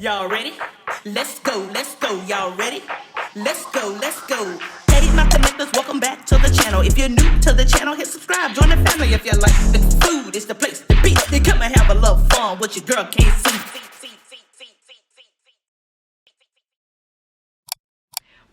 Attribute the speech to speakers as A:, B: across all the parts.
A: Y'all ready? Let's go, y'all ready? Let's go. Hey, my connectors, welcome back to the channel. If you're new to the channel, hit subscribe, join the family. If you like the food, it's the place to be. You come and have a little fun, what your girl can't see.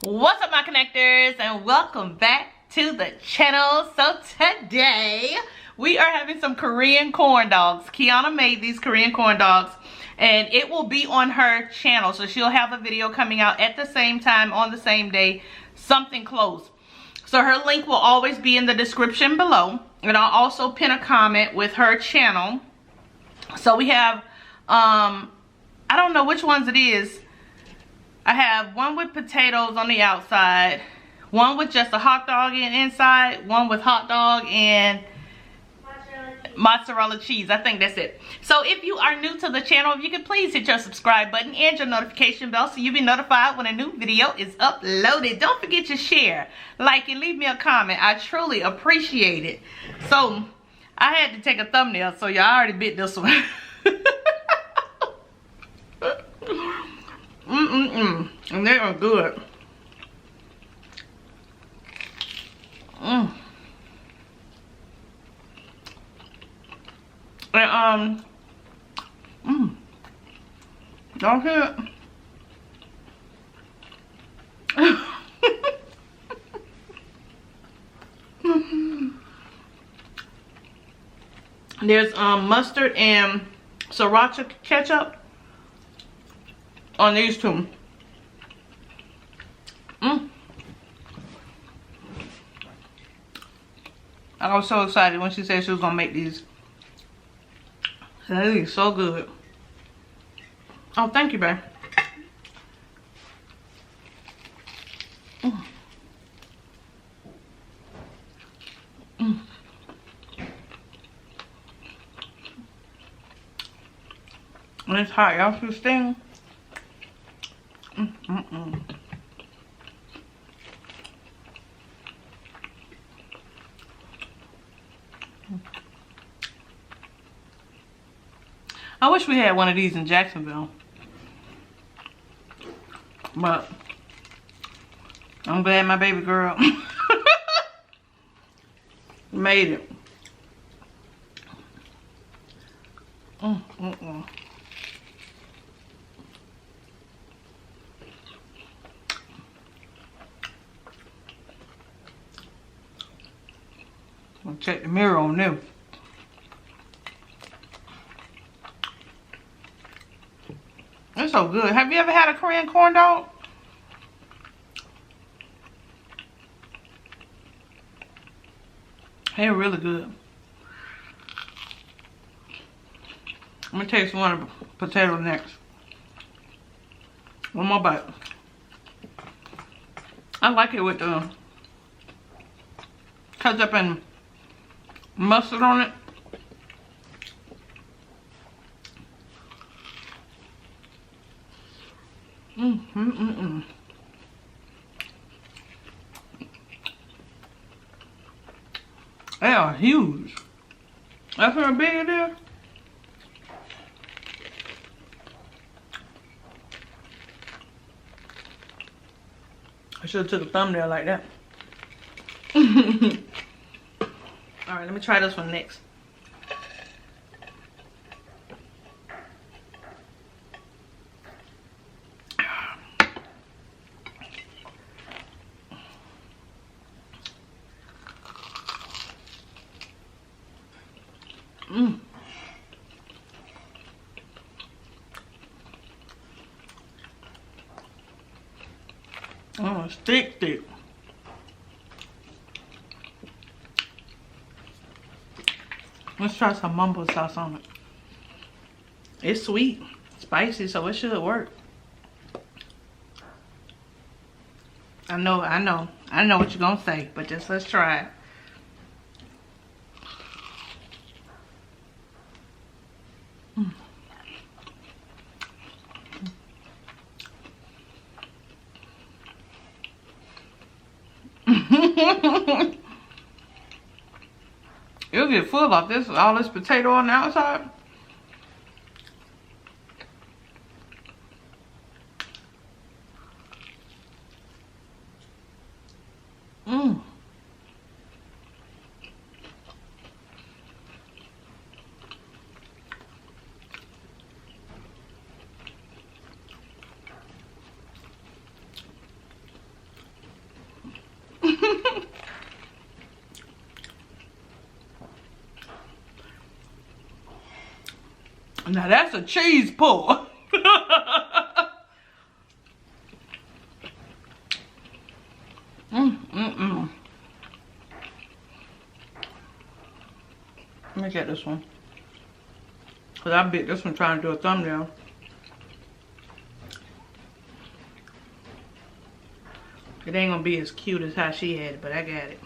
B: What's up, my connectors, and welcome back to the channel. So today we are having some Korean corn dogs. KIONA made these Korean corn dogs, and it will be on her channel, so she'll have a video coming out at the same time on the same day, something close. So her link will always be in the description below, and I'll also pin a comment with her channel. So we have I don't know which ones it is. I have one with potatoes on the outside, one with just a hot dog inside, one with hot dog and mozzarella cheese. I think that's it. So if you are new to the channel, if you could please hit your subscribe button and your notification bell so you'll be notified when a new video is uploaded. Don't forget to share, like, and leave me a comment. I truly appreciate it. So I had to take a thumbnail, so y'all already bit this one. And they are good. And don't hear it. There's mustard and sriracha ketchup on these two. I was so excited when she said she was gonna make these. They are so good. Oh, thank you, babe. And it's hot. Y'all see the sting? I wish we had one of these in Jacksonville, but I'm glad my baby girl made it. I'll check the mirror on them. It's so good. Have you ever had a Korean corn dog? They're really good. I'm gonna taste one of the potato next. One more bite. I like it with the ketchup and mustard on it. They are huge. That's how big it is. I should have took a thumbnail like that. Alright, let me try this one next. Oh, it's thick. Let's try some mumbo sauce on it. It's sweet, spicy, so it should work. I know what you're gonna say, but just let's try it. You'll get full off this, all this potato on the outside. Now that's a cheese pull. Let me get this one. Cause I bit this one trying to do a thumbnail. It ain't gonna be as cute as how she had it, but I got it.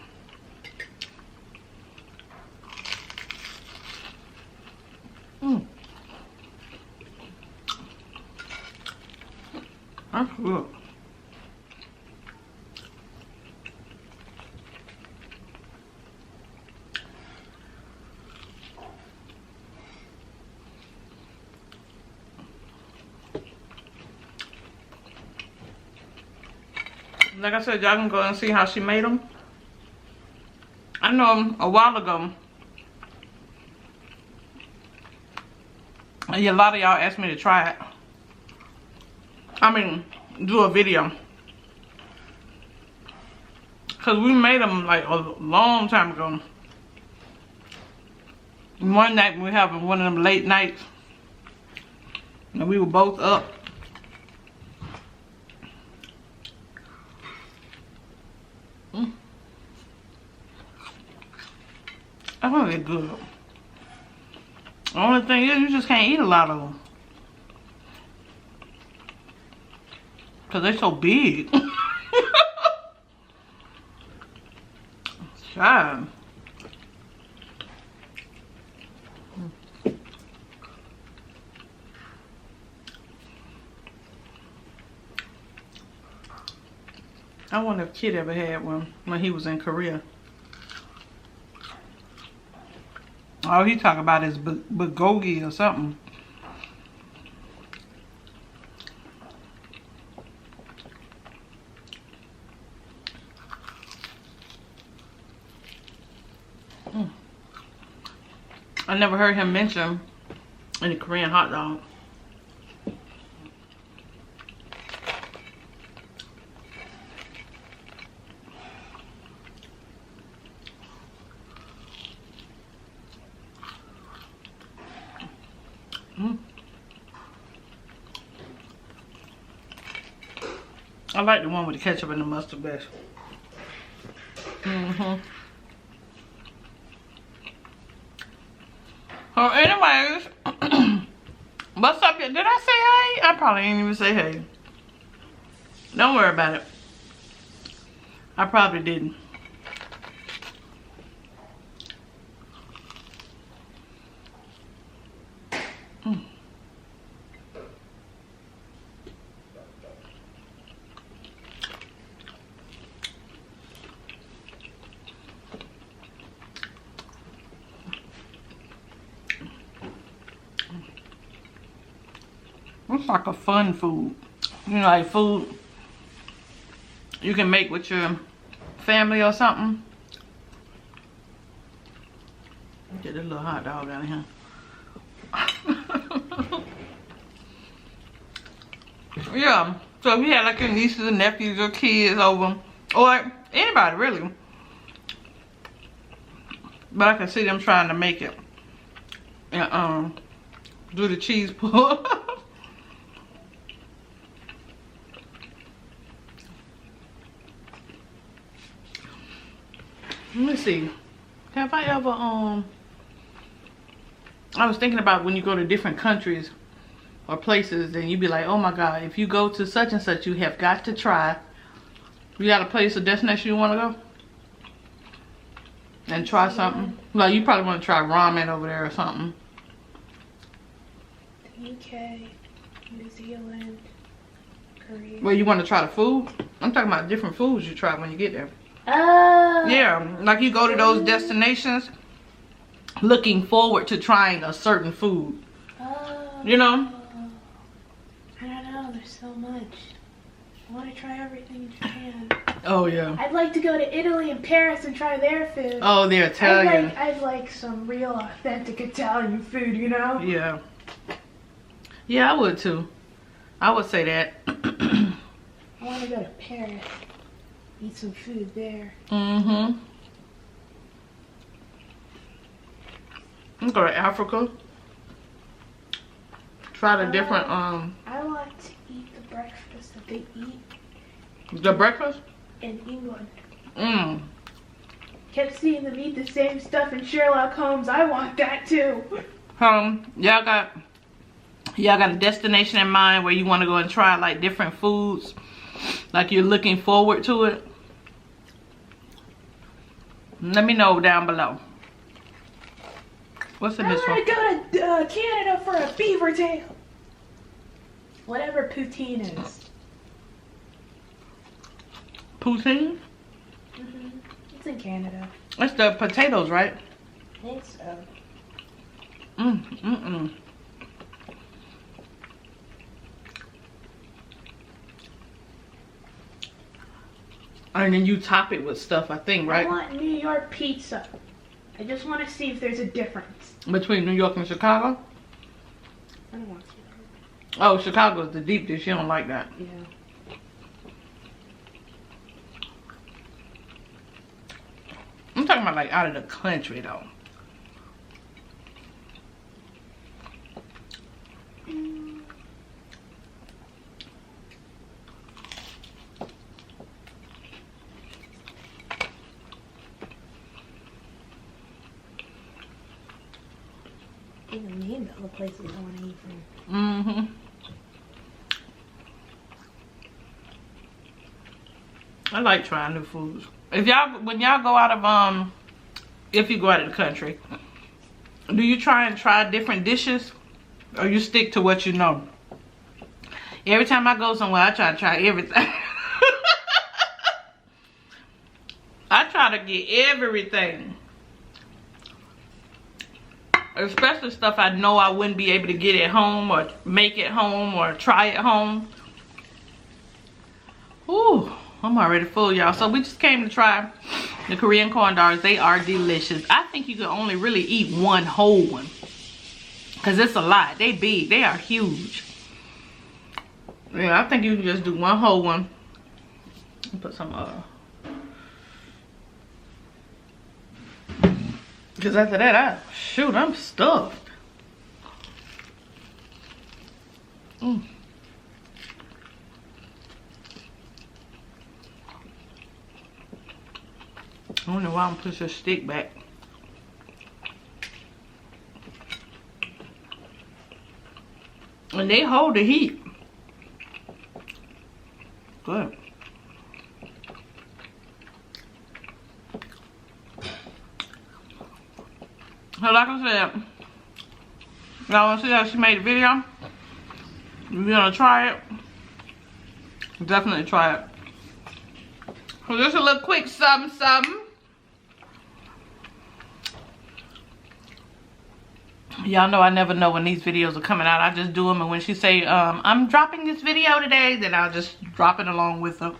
B: That's good. Like I said, y'all can go and see how she made them. I know a while ago, a lot of y'all asked me to try it. I mean, do a video. Cause we made them like a long time ago. One night we were having one of them late nights, and we were both up. That's really good. The only thing is you just can't eat a lot of them. Cause they're so big. Child. I wonder if Kid ever had one when he was in Korea. All he talk about is bulgogi or something. I never heard him mention any Korean hot dog. I like the one with the ketchup and the mustard best. So anyways, what's up? Did I say hey? I probably didn't even say hey. Don't worry about it. I probably didn't. It's like a fun food. You know, like food you can make with your family or something. Get this little hot dog out of here. Yeah, so if you had like your nieces and nephews or kids over, or anybody really, but I can see them trying to make it and do the cheese pull. Let me see. Have I ever I was thinking about when you go to different countries or places and you be like, oh my god, if you go to such and such, you have got to try. You got a place or destination you want to go and try something. Like you probably want to try ramen over there or something.
C: UK, New Zealand, Korea.
B: Well, you want to try the food? I'm talking about different foods you try when you get there.
C: Oh.
B: Yeah, like you go to those destinations looking forward to trying a certain food.
C: Oh.
B: You know?
C: I don't know, there's so much. I want to try everything in Japan.
B: Oh yeah.
C: I'd like to go to Italy and Paris and try their food.
B: Oh, they're Italian.
C: I'd like some real authentic Italian food, you know?
B: Yeah. Yeah, I would too. I would say that.
C: I want to go to Paris. Eat some food there.
B: Mm-hmm. Go to Africa. try the different,
C: I want to eat the breakfast that they eat.
B: The breakfast?
C: In England.
B: Mmm.
C: Kept seeing them eat the same stuff in Sherlock Holmes. I want that too.
B: Y'all got a destination in mind where you want to go and try like different foods? Like you're looking forward to it? Let me know down below. What's in this one?
C: I want to go to Canada for a beaver tail. Whatever poutine is.
B: Poutine?
C: It's in Canada.
B: It's the potatoes, right?
C: I think so.
B: And then you top it with stuff, I think, right?
C: I want New York pizza. I just want to see if there's a difference.
B: Between New York and Chicago?
C: I don't want to.
B: Oh, Chicago's the deep dish. You don't like that.
C: Yeah.
B: I'm talking about like out of the country though.
C: Even name all the places I want to eat from.
B: I like trying new foods. When y'all go out of if you go out of the country, do you try different dishes, or you stick to what you know? Every time I go somewhere, I try to try everything. I try to get everything. Especially stuff I know I wouldn't be able to get at home, or make at home, or try at home. Ooh, I'm already full, y'all. So we just came to try the Korean corn dogs. They are delicious. I think you can only really eat one whole one, because it's a lot. They big. They are huge. Yeah, I think you can just do one whole one. Put some because after that, I'm stuffed. I don't know why I'm pushing the stick back. And they hold the heat. Good. So like I said, y'all want to see how she made the video? If you're gonna try it, definitely try it. So just a little quick something. Y'all know I never know when these videos are coming out. I just do them, and when she say I'm dropping this video today, then I'll just drop it along with them.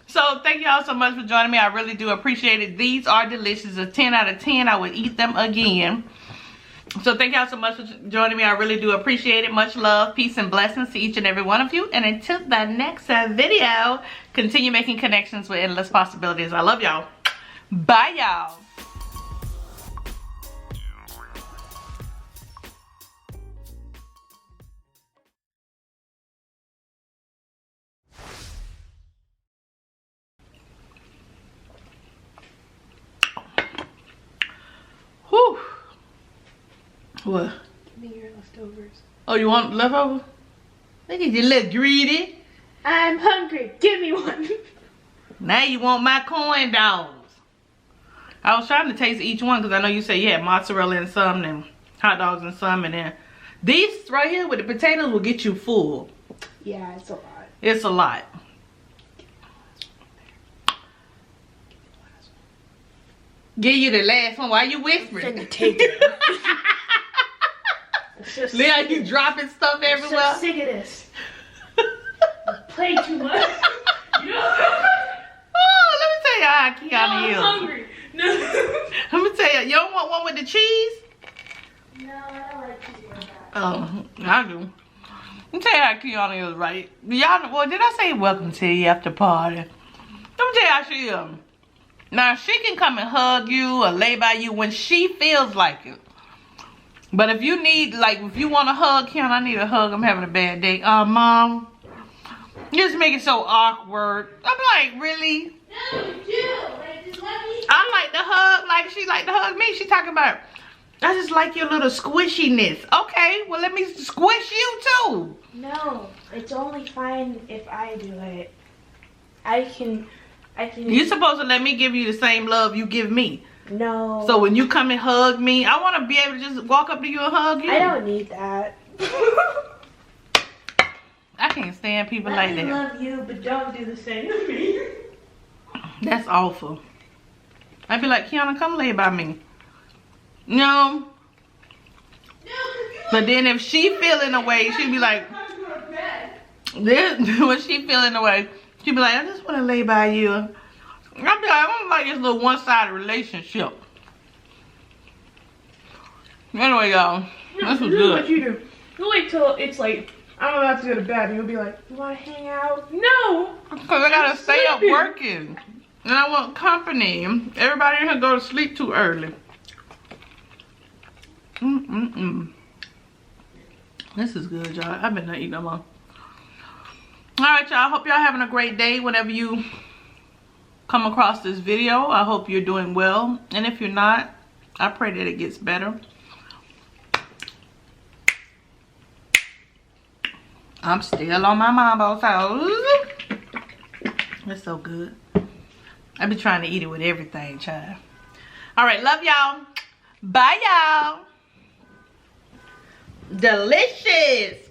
B: So thank y'all so much for joining me. I really do appreciate it. These are delicious. A 10 out of 10. I would eat them again. So thank y'all so much for joining me. I really do appreciate it. Much love, peace, and blessings to each and every one of you. And until the next video, continue making connections with endless possibilities. I love y'all. Bye, y'all. Whew. What?
C: Give me your leftovers.
B: Oh, you want leftovers? Look at you, look greedy.
C: I'm hungry. Give me one.
B: Now you want my corn dogs. I was trying to taste each one because I know you said you had mozzarella and some, and hot dogs and some, and then these right here with the potatoes will get you full.
C: Yeah, it's a lot.
B: It's a lot. Give you the last one. Why you whispering?
C: I'm take it.
B: Look how you dropping stuff everywhere.
C: I'm so sick of this. I play too much.
B: Oh, let me tell you how KIONA is.
C: I'm hungry. No.
B: Let me tell you. You don't want one with the cheese?
C: No, I don't like cheese like that.
B: Oh, I do. Let me tell you how KIONA is, right? Y'all, well, did I say welcome to the after party? Let me tell you how she is. Now, she can come and hug you or lay by you when she feels like it. But if you need, like, if you want a hug, Kiana, I need a hug. I'm having a bad day. Mom, you just make it so awkward. I'm like, really?
C: No, you do. Like, just let me.
B: I like the hug, like she like to hug me. She talking about, I just like your little squishiness. Okay, well, let me squish you too.
C: No, it's only fine if I do it. I can.
B: You're supposed to let me give you the same love you give me.
C: No.
B: So when you come and hug me, I want to be able to just walk up to you and hug you.
C: I don't need that.
B: I can't stand people like that.
C: I love you, but don't do the same to me.
B: That's awful. I'd be like, Kiana, come lay by me. No. But then if she feeling away, she'd be like, when she feeling away, she'd be like, I just want to lay by you. I'd be like, I don't like this little one-sided relationship. Anyway, y'all, this was good.
C: What you do? You wait till it's like, I'm about to go to bed, and you'll be like, you want to hang out? No!
B: Because I got to stay up working. And I want company. Everybody in here go to sleep too early. This is good, y'all. I've been not eating no more. Alright, y'all. Hope y'all having a great day whenever you come across this video. I hope you're doing well. And if you're not, I pray that it gets better. I'm still on my mama's house. It's so good. I be trying to eat it with everything, child. Alright, love y'all. Bye, y'all. Delicious.